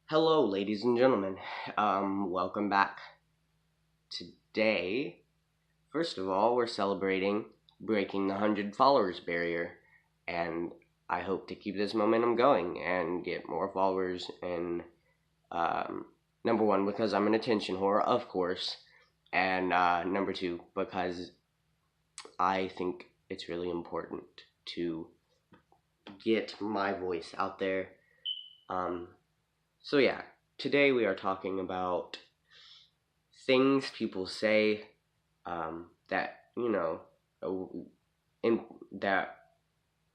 Hello, ladies and gentlemen. Welcome back. Today, first of all, we're celebrating breaking the 100 followers barrier, and I hope to keep this momentum going and get more followers. And number one, because I'm an attention whore, of course, and number two, because I think it's really important to get my voice out there. Um, So yeah, today we are talking about things people say that in, that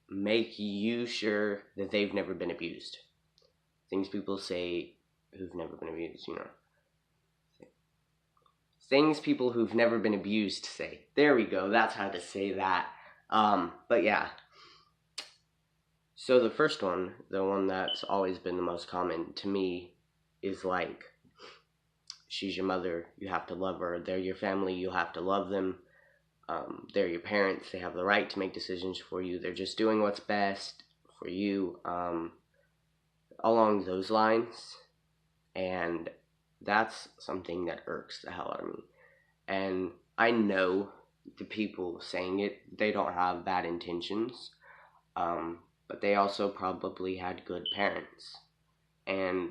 make you sure that they've never been abused. Things people say who've never been abused. Things people who've never been abused say. There we go. That's how to say that. But yeah. So the first one, the one that's always been the most common to me, is like, she's your mother, you have to love her. They're your family, you have to love them. They're your parents, they have the right to make decisions for you. They're just doing what's best for you, along those lines. And that's something that irks the hell out of me. And I know the people saying it, they don't have bad intentions, but they also probably had good parents. And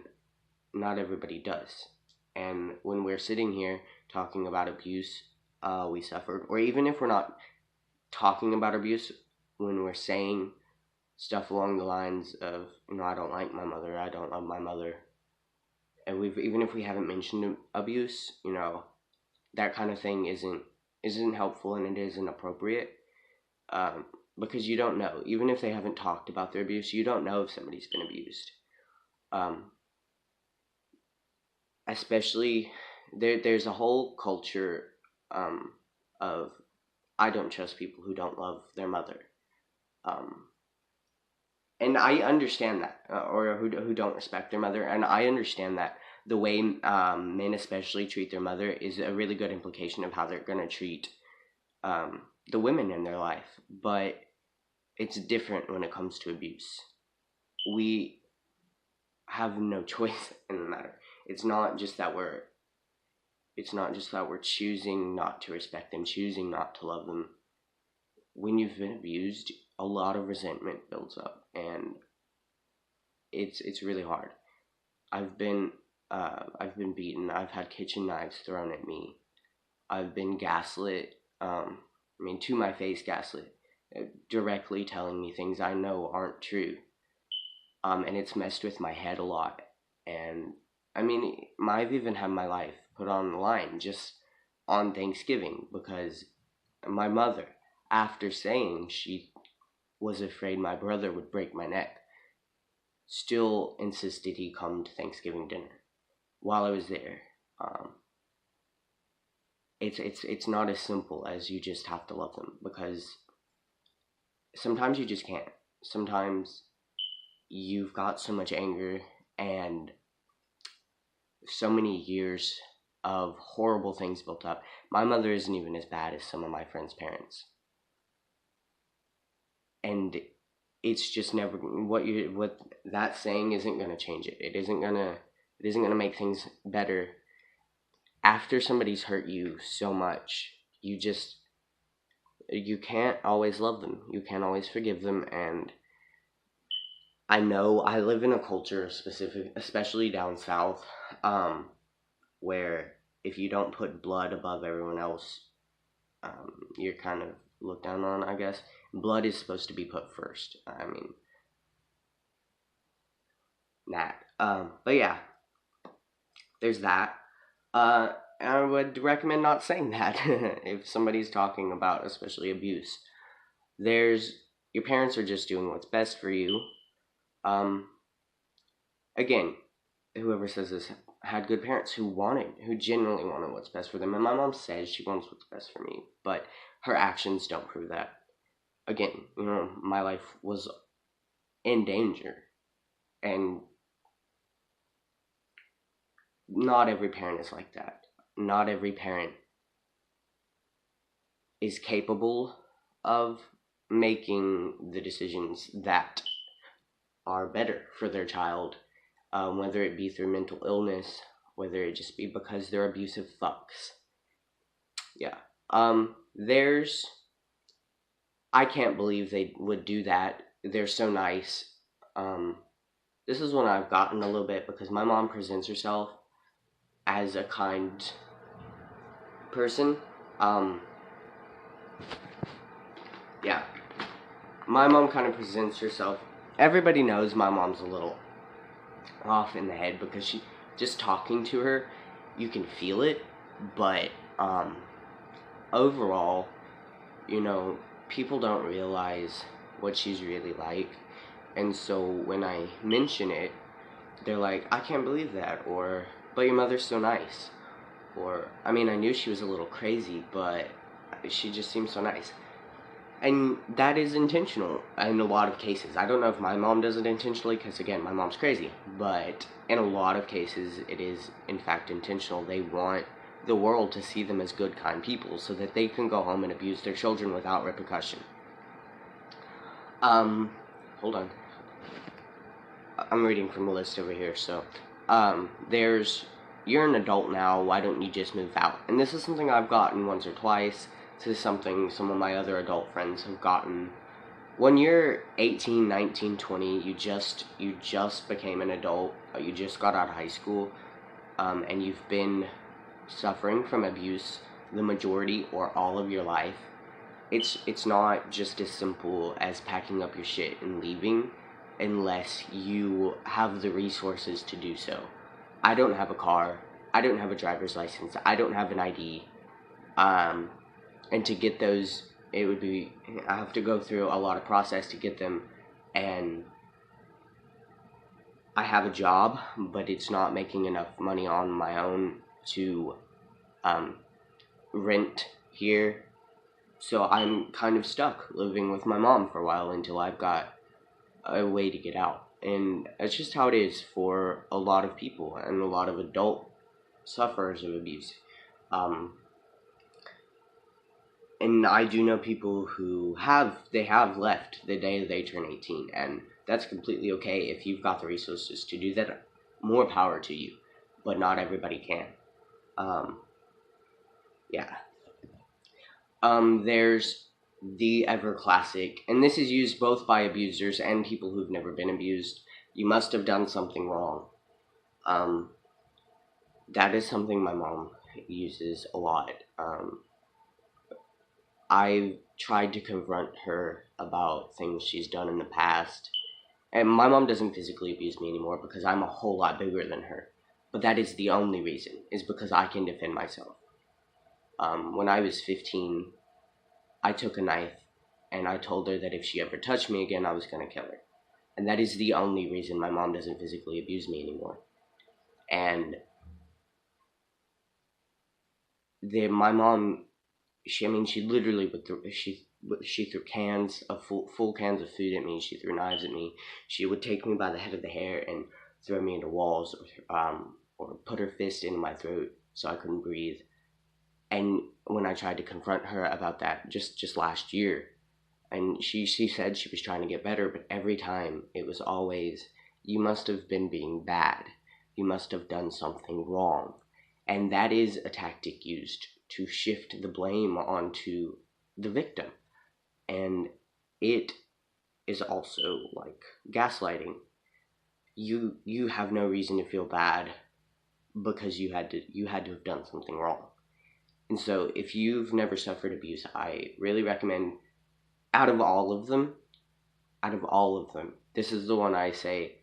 not everybody does. And when we're sitting here talking about abuse we suffered, or even if we're not talking about abuse, when we're saying stuff along the lines of, I don't like my mother, I don't love my mother, and even if we haven't mentioned abuse, that kind of thing isn't helpful, and it isn't appropriate, um, because you don't know. Even if they haven't talked about their abuse, you don't know if somebody's been abused. Um, Especially there's a whole culture of, I don't trust people who don't love their mother, um, and I understand that, or who don't respect their mother, and I understand that the way men especially treat their mother is a really good implication of how they're going to treat the women in their life. But it's different when it comes to abuse. We have no choice in the matter. It's not just that we're choosing not to respect them, choosing not to love them. When you've been abused, a lot of resentment builds up, and it's really hard. I've been beaten. I've had kitchen knives thrown at me. I've been gaslit. To my face, gaslit, directly telling me things I know aren't true. And it's messed with my head a lot. And I've even had my life put on the line just on Thanksgiving, because my mother, after saying she was afraid my brother would break my neck, still insisted he come to Thanksgiving dinner while I was there. Um, it's not as simple as you just have to love them, because sometimes you just can't. Sometimes you've got so much anger and so many years of horrible things built up. My mother isn't even as bad as some of my friends' parents, and it's just never what that saying isn't gonna change it. It isn't gonna make things better. After somebody's hurt you so much, you can't always love them. You can't always forgive them. And I know I live in a culture especially down south, where if you don't put blood above everyone else, you're kind of looked down on, I guess. Blood is supposed to be put first. That. But yeah, there's that. I would recommend not saying that if somebody's talking about, especially abuse. There's Your parents are just doing what's best for you. Um, Again, whoever says this had good parents who genuinely wanted what's best for them. And my mom says she wants what's best for me, but her actions don't prove that. Again, my life was in danger, and not every parent is like that. Not every parent is capable of making the decisions that are better for their child, whether it be through mental illness, whether it just be because they're abusive fucks. Yeah. There's I can't believe they would do that. They're so nice. Um, this is one I've gotten a little bit because my mom presents herself as a kind person. Um, yeah, my mom kind of presents herself. Everybody knows my mom's a little off in the head because she just talking to her, you can feel it. But overall, you know, people don't realize what she's really like. And so when I mention it, they're like, I can't believe that, or, but your mother's so nice. Or, I mean, I knew she was a little crazy, but she just seems so nice. And that is intentional in a lot of cases. I don't know if my mom does it intentionally, because again, my mom's crazy. But in a lot of cases, it is in fact intentional. They want the world to see them as good, kind people, so that they can go home and abuse their children without repercussion. Hold on. I'm reading from a list over here, so, there's, you're an adult now, why don't you just move out? And this is something I've gotten once or twice. This is something some of my other adult friends have gotten. When you're 18, 19, 20, you just became an adult, you just got out of high school, and you've been suffering from abuse the majority or all of your life. It's not just as simple as packing up your shit and leaving unless you have the resources to do so. I don't have a car. I don't have a driver's license. I don't have an ID. And to get those, it would be, I have to go through a lot of process to get them. And I have a job, but it's not making enough money on my own to rent here. So I'm kind of stuck living with my mom for a while until I've got a way to get out. And that's just how it is for a lot of people and a lot of adult sufferers of abuse. And I do know people who have left the day they turn 18, and that's completely okay. If you've got the resources to do that, more power to you, but not everybody can. Yeah. There's the ever classic, and this is used both by abusers and people who've never been abused. You must have done something wrong. That is something my mom uses a lot. I've tried to confront her about things she's done in the past, and my mom doesn't physically abuse me anymore because I'm a whole lot bigger than her. But that is the only reason, is because I can defend myself. When I was 15, I took a knife and I told her that if she ever touched me again, I was going to kill her. And that is the only reason my mom doesn't physically abuse me anymore. And my mom, she literally would she threw cans of full cans of food at me. She threw knives at me. She would take me by the head of the hair and throw me into walls, or put her fist into my throat so I couldn't breathe. And when I tried to confront her about that just last year, and she said she was trying to get better, but every time it was always, you must have been being bad. You must have done something wrong. And that is a tactic used to shift the blame onto the victim. And it is also like gaslighting. You have no reason to feel bad because you had to have done something wrong. And so if you've never suffered abuse, I really recommend, out of all of them, this is the one I say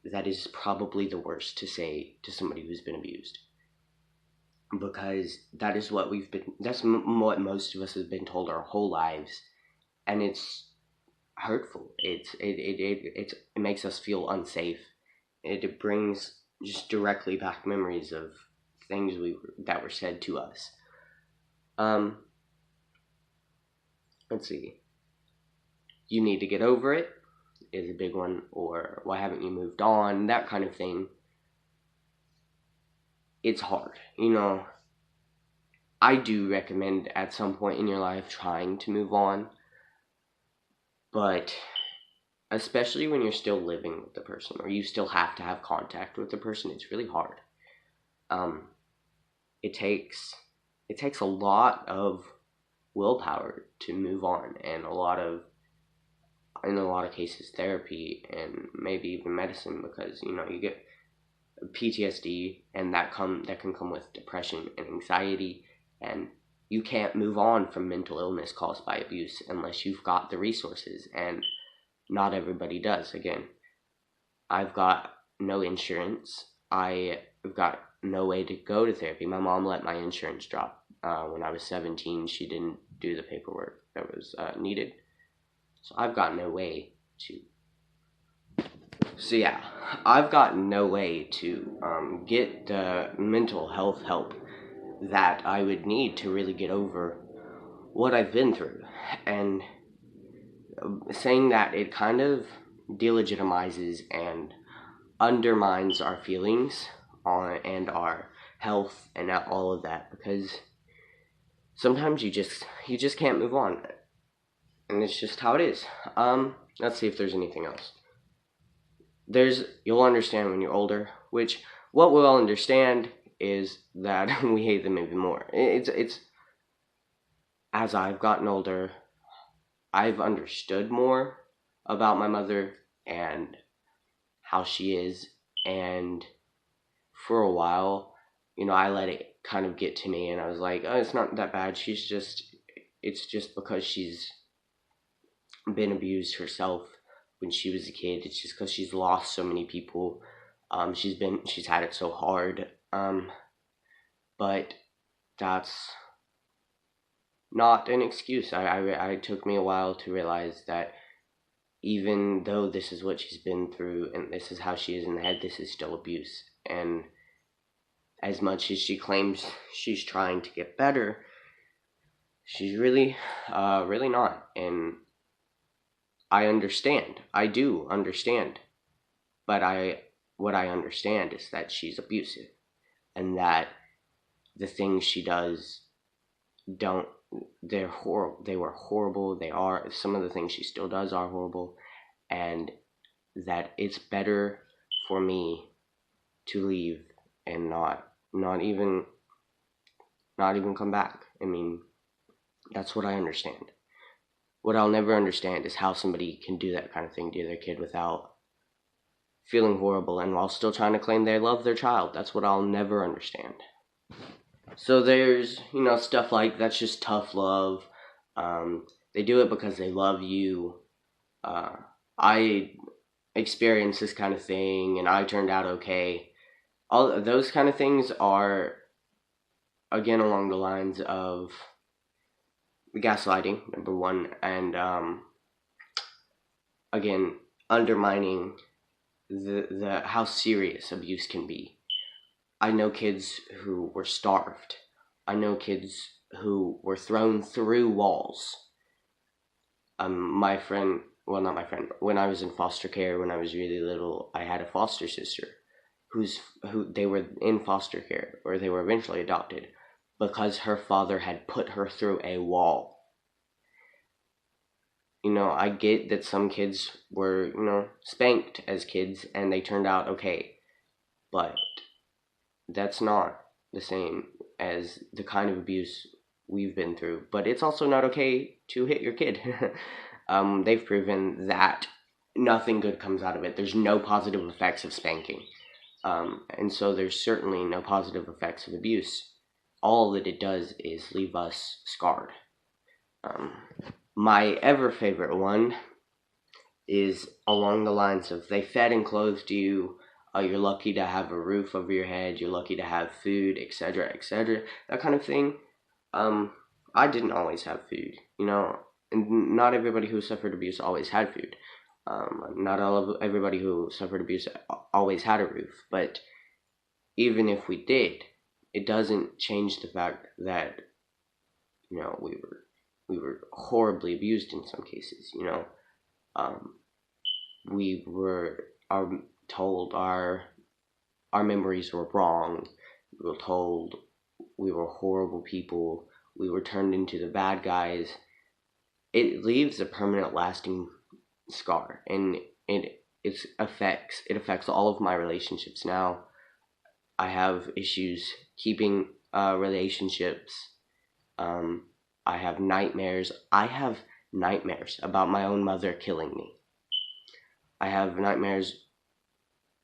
that is probably the worst to say to somebody who's been abused. Because that is what what most of us have been told our whole lives. And it's hurtful. It makes us feel unsafe. It brings just directly back memories of things that were said to us. Let's see. You need to get over it is a big one, or why haven't you moved on? That kind of thing. It's hard, I do recommend at some point in your life trying to move on, but especially when you're still living with the person or you still have to have contact with the person. It's really hard. Um, it takes a lot of willpower to move on, and in a lot of cases therapy and maybe even medicine, because you get PTSD, and that can come with depression and anxiety, and you can't move on from mental illness caused by abuse unless you've got the resources, and not everybody does. Again, I've got no insurance. I've got no way to go to therapy. My mom let my insurance drop when I was 17. She didn't do the paperwork that was needed, so I've got no way to. So yeah, I've got no way to get the mental health help that I would need to really get over what I've been through. And saying that, it kind of delegitimizes and undermines our feelings on and our health and all of that, because sometimes you just can't move on, and it's just how it is. Let's see if there's anything else. You'll understand when you're older, which what we'll all understand is that we hate them even more. It's as I've gotten older, I've understood more about my mother and how she is, and for a while, I let it kind of get to me, and I was like, oh, it's not that bad. It's just because she's been abused herself when she was a kid. It's just because she's lost so many people. She's had it so hard. But that's not an excuse. I took me a while to realize that even though this is what she's been through and this is how she is in the head, this is still abuse. And as much as she claims she's trying to get better, she's really, really not. And I understand. I do understand. But what I understand is that she's abusive, and that the things she does don't they're horrible. They were horrible. They are Some of the things she still does are horrible, and that it's better for me to leave and not even come back. I mean, that's what I understand. What I'll never understand is how somebody can do that kind of thing to their kid without feeling horrible and while still trying to claim they love their child. That's what I'll never understand. So there's, stuff like that's just tough love. They do it because they love you. I experienced this kind of thing and I turned out okay. All of those kind of things are, again, along the lines of gaslighting, number one, and again, undermining the how serious abuse can be. I know kids who were starved. I know kids who were thrown through walls. My friend, well, not my friend, when I was in foster care, when I was really little, I had a foster sister who they were in foster care, or they were eventually adopted, because her father had put her through a wall. I get that some kids were, spanked as kids and they turned out okay, but that's not the same as the kind of abuse we've been through. But it's also not okay to hit your kid. They've proven that nothing good comes out of it. There's no positive effects of spanking. And so there's certainly no positive effects of abuse. All that it does is leave us scarred. My ever favorite one is along the lines of they fed and clothed you, you're lucky to have a roof over your head, you're lucky to have food, etc., etc., that kind of thing. I didn't always have food, and not everybody who suffered abuse always had food. Not everybody who suffered abuse always had a roof, but even if we did, it doesn't change the fact that, we were horribly abused in some cases. We were told our memories were wrong. We were told we were horrible people. We were turned into the bad guys. It leaves a permanent, lasting scar, and it affects all of my relationships now. I have issues keeping relationships. Um, I have nightmares. I have nightmares about my own mother killing me. I have nightmares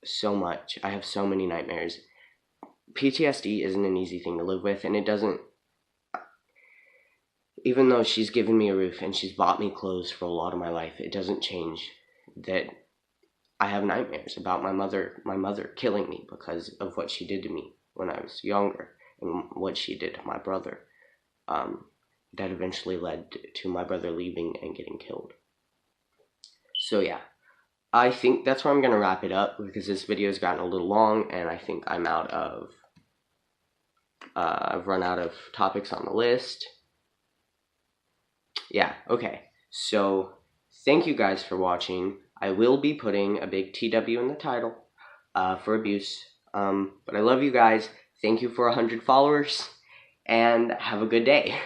so much. I have so many nightmares. PTSD isn't an easy thing to live with, and it doesn't. Even though she's given me a roof and she's bought me clothes for a lot of my life, it doesn't change that I have nightmares about my mother killing me because of what she did to me when I was younger and what she did to my brother. Um, that eventually led to my brother leaving and getting killed. So yeah, I think that's where I'm gonna wrap it up because this video has gotten a little long, and I think I've run out of topics on the list. Yeah, okay. So thank you guys for watching. I will be putting a big TW in the title for abuse. But I love you guys. Thank you for 100 followers, and have a good day.